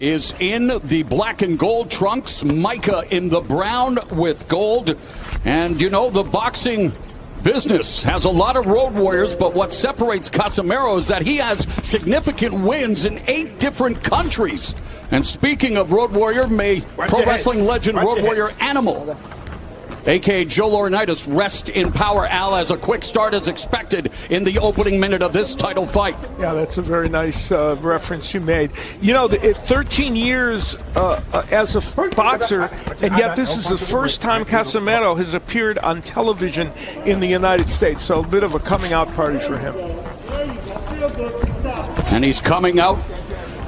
is in the black and gold trunks, Micah in the brown with gold. And you know, the boxing business has a lot of road warriors, but what separates Casimero is that he has significant wins in 8 different countries. And speaking of road warrior, may pro wrestling legend Road Warrior Animal, a.k.a. Joe Laurinaitis, rest in power. Al, as a quick start is expected in the opening minute of this title fight. Yeah, that's a very nice reference you made. You know, 13 years as a boxer, and yet this is the first time Casimero has appeared on television in the United States. So a bit of a coming out party for him. And he's coming out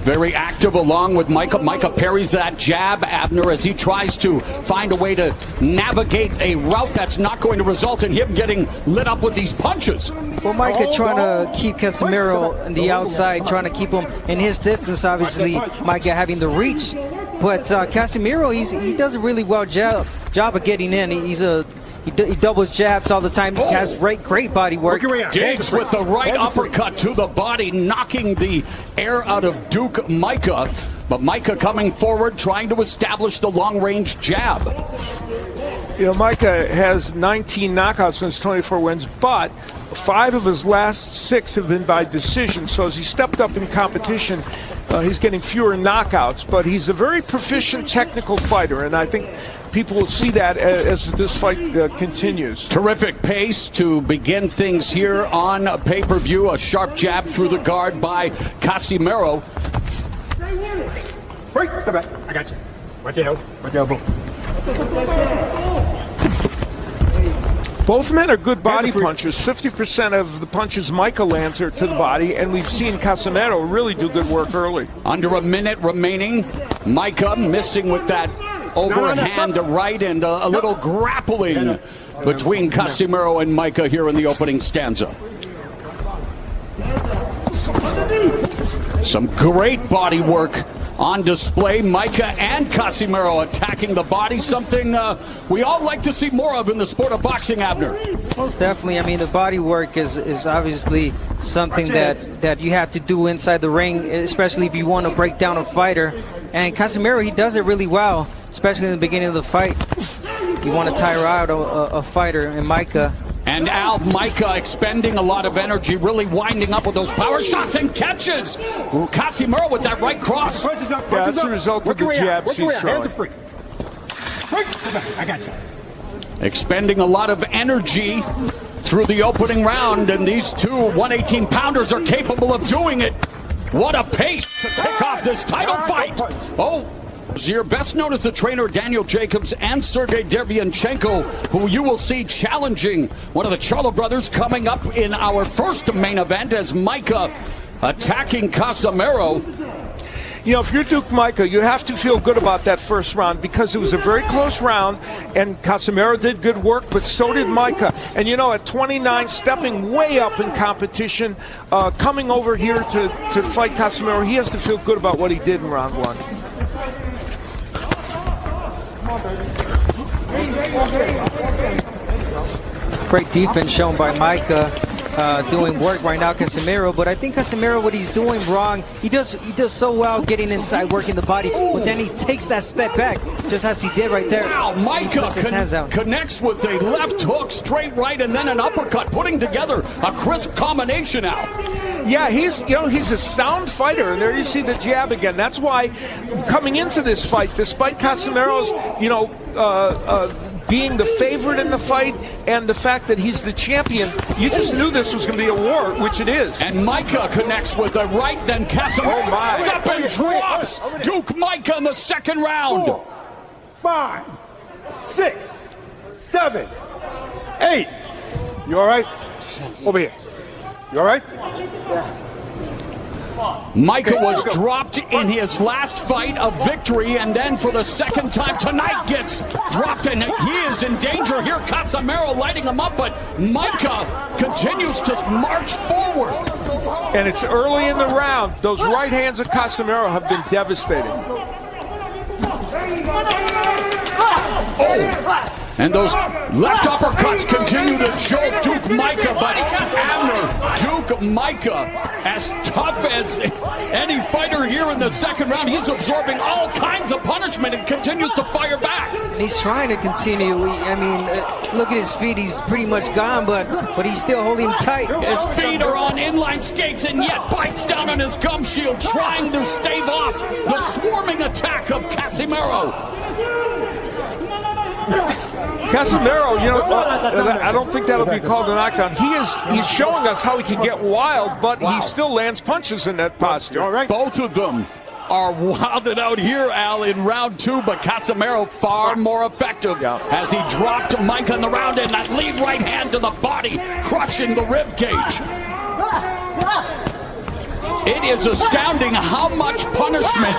very active along with Micah. Micah parries that jab, Abner, as he tries to find a way to navigate a route that's not going to result in him getting lit up with these punches. Well, Micah trying to keep Casimero on the outside, trying to keep him in his distance. Obviously, Micah having the reach. But Casimero, he does a really well job of getting in. He doubles jabs all the time. He has great body work. Digs with the right uppercut to the body, knocking the air out of Duke Micah. But Micah coming forward, trying to establish the long-range jab. You know, Micah has 19 knockouts in his 24 wins, but 5 of his last 6 have been by decision. So as he stepped up in competition, he's getting fewer knockouts. But he's a very proficient technical fighter, and I think people will see that as this fight continues. Terrific pace to begin things here on pay-per-view. A sharp jab through the guard by Casimero. Break, step back. I got you. Watch your elbow. Watch your elbow. Both men are good body punchers. 50% of the punches Micah lands are to the body, and we've seen Casimero really do good work early. Under a minute remaining. Micah missing with that overhand right, and a little grappling between Casimero and Micah here in the opening stanza. Some great body work on display. Micah and Casimero attacking the body, something we all like to see more of in the sport of boxing, Abner. Most definitely. I mean, the body work is obviously something that you have to do inside the ring, especially if you want to break down a fighter. And Casimero, he does it really well, especially in the beginning of the fight. You want to tire out a fighter, and Micah. And Al, Micah expending a lot of energy, really winding up with those power shots and catches. Casimero with that right cross. Yeah, that's the result of the jabs he's throwing. I got you. Expending a lot of energy through the opening round, and these two 118-pounders are capable of doing it. What a pace to kick off this title fight. Oh, Zier, best known as the trainer Daniel Jacobs and Sergey Derevyanchenko, who you will see challenging one of the Charlo brothers coming up in our first main event as Micah attacking Casimero. You know, if you're Duke Micah, you have to feel good about that first round because it was a very close round, and Casimero did good work, but so did Micah. And, you know, at 29, stepping way up in competition, coming over here to fight Casimero, he has to feel good about what he did in round 1. Great defense shown by Micah. Doing work right now, Casimero, but I think Casimero, what he's doing wrong, he does so well getting inside, working the body, but then he takes that step back, just as he did right there. Wow, Micah connects with a left hook, straight right, and then an uppercut, putting together a crisp combination out. Yeah, he's a sound fighter, and there you see the jab again. That's why coming into this fight, despite Casimero's, being the favorite in the fight and the fact that he's the champion, you just knew this was going to be a war, which it is. And Micah connects with a right, then Casimero up and drops Duke Micah in the second round. 4, 5, 6, 7, 8. You all right? Over here. You all right? Yeah. Micah was dropped in his last fight of victory, and then for the second time tonight gets dropped, and he is in danger here. Casimero lighting him up, but Micah continues to march forward. And it's early in the round. Those right hands of Casimero have been devastating. Oh! And those left uppercuts continue to jolt Duke Micah, but Duke Micah, as tough as any fighter here in the second round, he's absorbing all kinds of punishment and continues to fire back. He's trying to continue. I mean, look at his feet. He's pretty much gone, but he's still holding tight. His feet are on inline skates and yet bites down on his gum shield, trying to stave off the swarming attack of Casimero. Casimero, you know, I don't think that'll be called a knockdown. He's showing us how he can get wild, but he still lands punches in that posture. All right. Both of them are wilded out here, Al, in round 2, but Casimero far more effective as he dropped Micah in the round, and that lead right hand to the body, crushing the rib cage. It is astounding how much punishment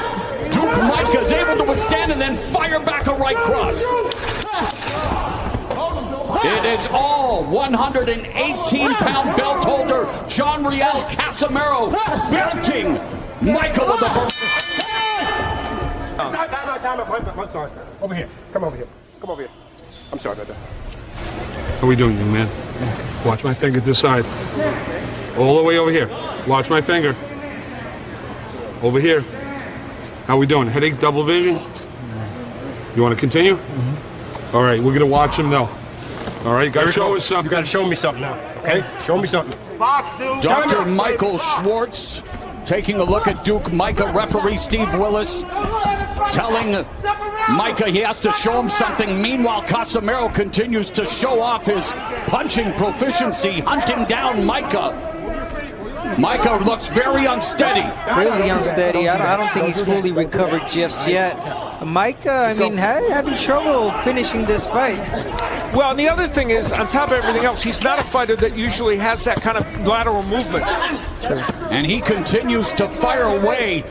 Duke Micah is able to withstand and then fire back a right cross. It is all 118-pound belt holder John Riel Casimero belting Micah with a... Time. Over here. Come over here. Come over here. I'm sorry about that. How are we doing, young man? Watch my finger this side. All the way over here. Watch my finger. Over here. How we doing? Headache, double vision? You want to continue? All right, we're going to watch him though. All right, you got to show us something. You got to show me something now, okay? Show me something. Dr. Michael Schwartz taking a look at Duke Micah. Referee Steve Willis telling Micah he has to show him something. Meanwhile, Casimero continues to show off his punching proficiency, hunting down Micah. Micah looks very unsteady. Really unsteady. I don't think he's fully recovered just yet. Micah, I mean, having trouble finishing this fight. Well, and the other thing is, on top of everything else, he's not a fighter that usually has that kind of lateral movement. And he continues to fire away.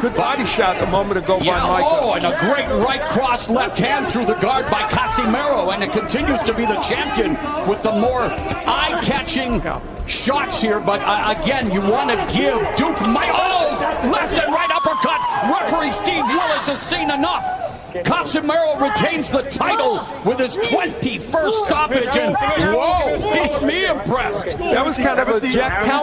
Good body shot a moment ago by Micah. Oh, and a great right cross left hand through the guard by Casimero. And it continues to be the champion with the more eye-catching shots here. But again, you want to give Duke Micah. Oh, left and right uppercut. Referee Steve Willis has seen enough. Casimero retains the title with his 21st stoppage, and whoa, he's me impressed. That was kind of a Jack Palance